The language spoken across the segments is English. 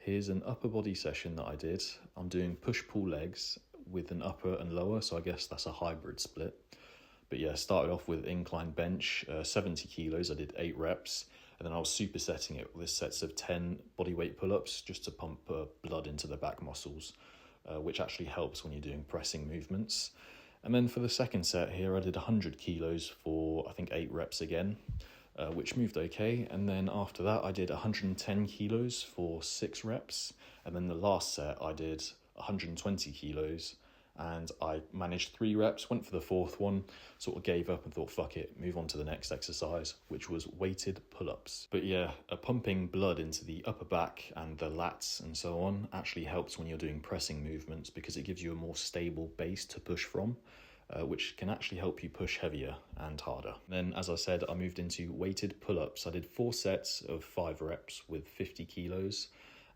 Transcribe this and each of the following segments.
Here's an upper body session that I did. I'm doing push-pull legs with an upper and lower, so I guess that's a hybrid split. But yeah, started off with incline bench, 70 kilos, I did 8 reps, and then I was supersetting it with sets of 10 bodyweight pull-ups just to pump blood into the back muscles, which actually helps when you're doing pressing movements. And then for the second set here, I did 100 kilos for, I think, 8 reps again, which moved okay. And then after that, I did 110 kilos for 6 reps. And then the last set, I did 120 kilos and I managed 3 reps, went for the fourth one, sort of gave up and thought, fuck it, move on to the next exercise, which was weighted pull-ups. But yeah, pumping blood into the upper back and the lats and so on actually helps when you're doing pressing movements because it gives you a more stable base to push from, which can actually help you push heavier and harder. Then, as I said, I moved into weighted pull-ups. I did 4 sets of 5 reps with 50 kilos.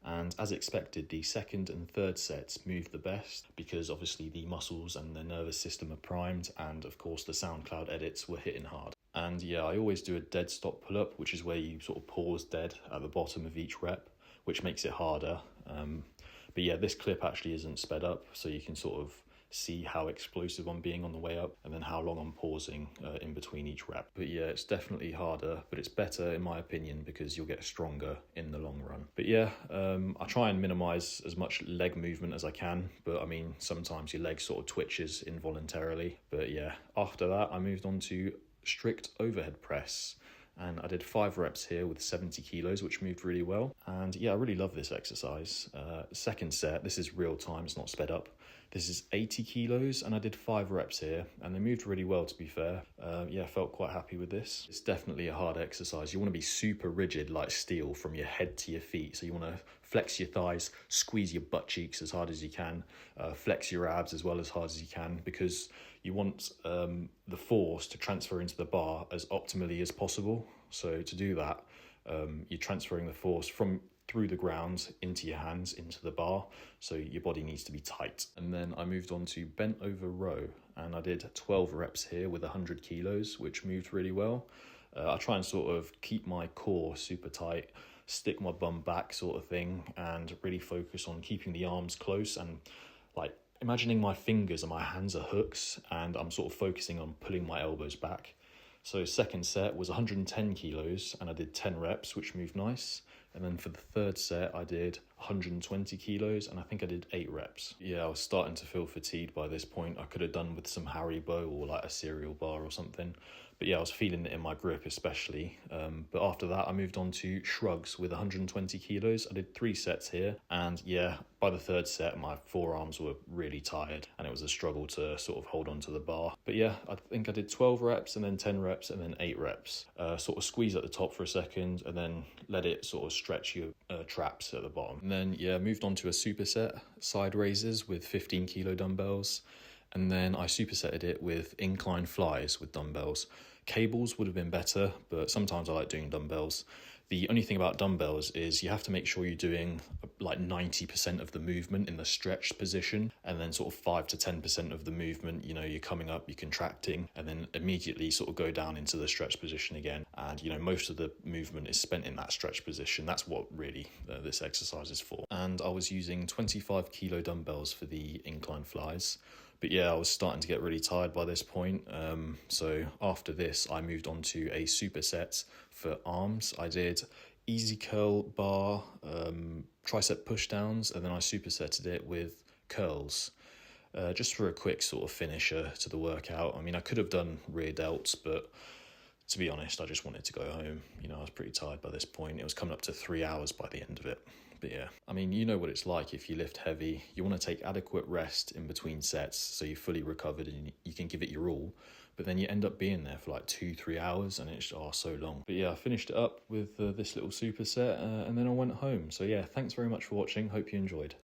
And as expected, the second and third sets moved the best because obviously the muscles and the nervous system are primed, and of course the SoundCloud edits were hitting hard. And yeah, I always do a dead stop pull-up, which is where you sort of pause dead at the bottom of each rep, which makes it harder. But yeah, this clip actually isn't sped up, so you can sort of see how explosive I'm being on the way up and then how long I'm pausing in between each rep. But yeah, it's definitely harder, but it's better in my opinion because you'll get stronger in the long run. But yeah, I try and minimize as much leg movement as I can, but I mean, sometimes your leg sort of twitches involuntarily. But yeah, after that, I moved on to strict overhead press. And I did 5 reps here with 70 kilos, which moved really well. And yeah, I really love this exercise. Second set, this is real time, it's not sped up. This is 80 kilos and I did 5 reps here and they moved really well, to be fair. Yeah, felt quite happy with this. It's definitely a hard exercise. You want to be super rigid like steel from your head to your feet. So you want to flex your thighs, squeeze your butt cheeks as hard as you can, flex your abs as well as hard as you can, because you want the force to transfer into the bar as optimally as possible. So to do that, you're transferring the force from through the ground into your hands, into the bar, so your body needs to be tight. And then I moved on to bent over row, and I did 12 reps here with 100 kilos, which moved really well. I try and sort of keep my core super tight, stick my bum back sort of thing, and really focus on keeping the arms close and like imagining my fingers and my hands are hooks, and I'm sort of focusing on pulling my elbows back. So second set was 110 kilos and I did 10 reps, which moved nice. And then for the third set, I did 120 kilos and I think I did 8 reps. Yeah, I was starting to feel fatigued by this point. I could have done with some Haribo or like a cereal bar or something. But yeah, I was feeling it in my grip especially. But after that, I moved on to shrugs with 120 kilos. I did 3 sets here. And yeah, by the third set, my forearms were really tired and it was a struggle to sort of hold on to the bar. But yeah, I think I did 12 reps and then 10 reps and then 8 reps. Sort of squeeze at the top for a second and then let it sort of stretch your traps at the bottom. And then yeah, moved on to a superset, side raises with 15 kilo dumbbells. And then I supersetted it with incline flies with dumbbells. Cables would have been better, but sometimes I like doing dumbbells. The only thing about dumbbells is you have to make sure you're doing like 90% of the movement in the stretched position, and then sort of 5 to 10% of the movement, you know, you're coming up, you're contracting, and then immediately sort of go down into the stretched position again. And, you know, most of the movement is spent in that stretched position. That's what really this exercise is for. And I was using 25 kilo dumbbells for the incline flies. But yeah, I was starting to get really tired by this point. So after this, I moved on to a superset for arms. I did easy curl bar, tricep push downs, and then I supersetted it with curls. Just for a quick sort of finisher to the workout. I mean, I could have done rear delts, but to be honest, I just wanted to go home. You know, I was pretty tired by this point. It was coming up to 3 hours by the end of it. But yeah, I mean, you know what it's like if you lift heavy. You want to take adequate rest in between sets so you're fully recovered and you can give it your all. But then you end up being there for like 2-3 hours and it's so long. But yeah, I finished it up with this little superset and then I went home. So yeah, thanks very much for watching. Hope you enjoyed.